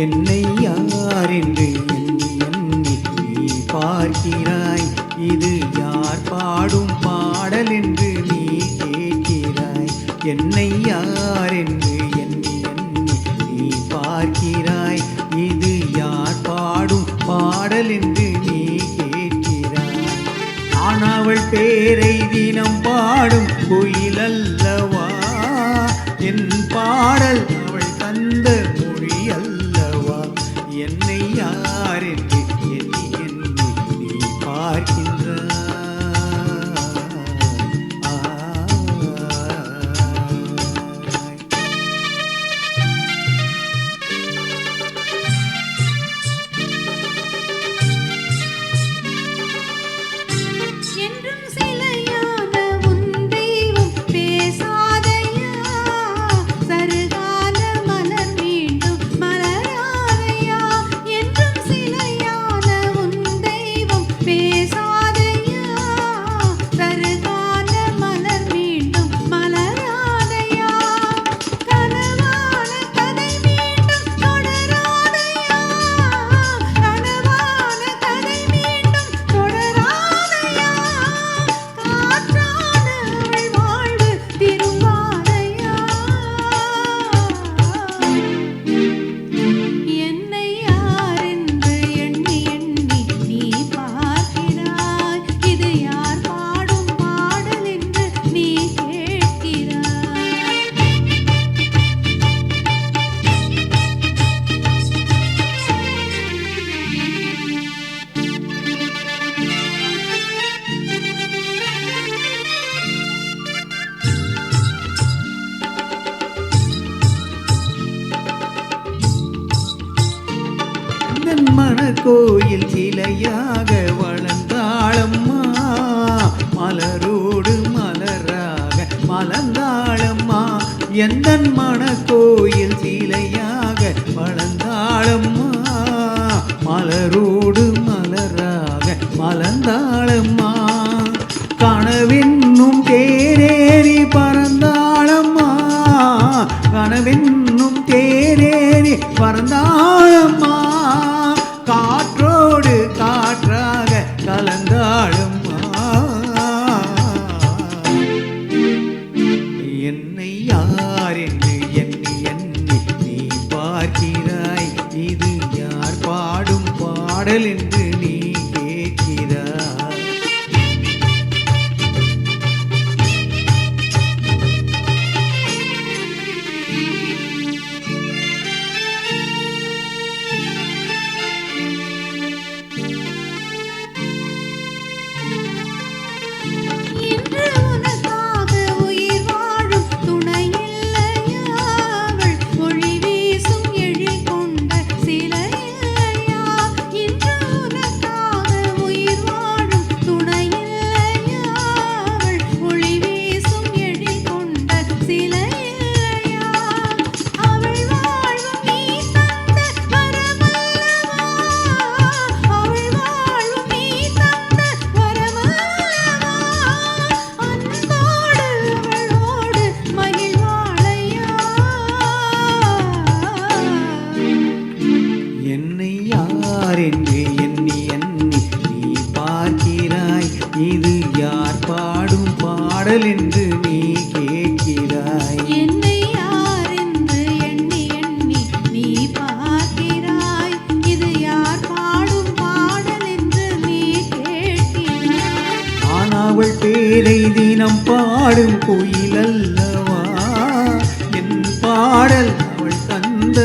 என்னை யார் என்று எண்ணி எண்ணி நீ பார்க்கிறாய். இது யார் பாடும் பாடல் என்று நீ கேட்கிறாய். என்னை யார் என்று எண்ணி எண்ணி நீ பார்க்கிறாய். இது யார் பாடும் பாடல் என்று நீ கேட்கிறாய். நான் அவள் பேரை தினம் பாடும் கோயில் அல்லவா? என் பாடல் அவள் தந்த மொழி அல்லவா? என்னை யார் என்று எண்ணி எண்ணி நீ பார்க்கின்றாய். மனக்கோயில் சிலையாக வளர்ந்தாளம்மா. மலரோடு மலராக மலர்ந்தாளம்மா. எந்தன் மனக்கோயில் சிலையாக வளர்ந்தாளம்மா. மலரோடு மலராக மலர்ந்தாளம்மா. கனவென்னும் தேரேறி பறந்தாளம்மா. கனவென்னும் தேரேறி பறந்தாளம்மா. காற்றோடு காற்றாக கலந்தாளம்மா. என்னை யார் என்று எண்ணி எண்ணி நீ பார்க்கிறாய். இது யார் பாடும் பாடல் என்று நீ கேட்கிறாய். என்று எண்ணி எண்ணி நீ பார்க்கிறாய். இது யார் பாடும் பாடல் என்று நீ கேட்கிறாய். என்னை யார் என்று எண்ணி எண்ணி நீ பார்க்கிறாய். இது யார் பாடும் பாடல் என்று நீ கேட்கிறாய். நான் அவள் பேரை தினம் பாடும் கோயில் அல்லவா? என் பாடல் அவள் தந்த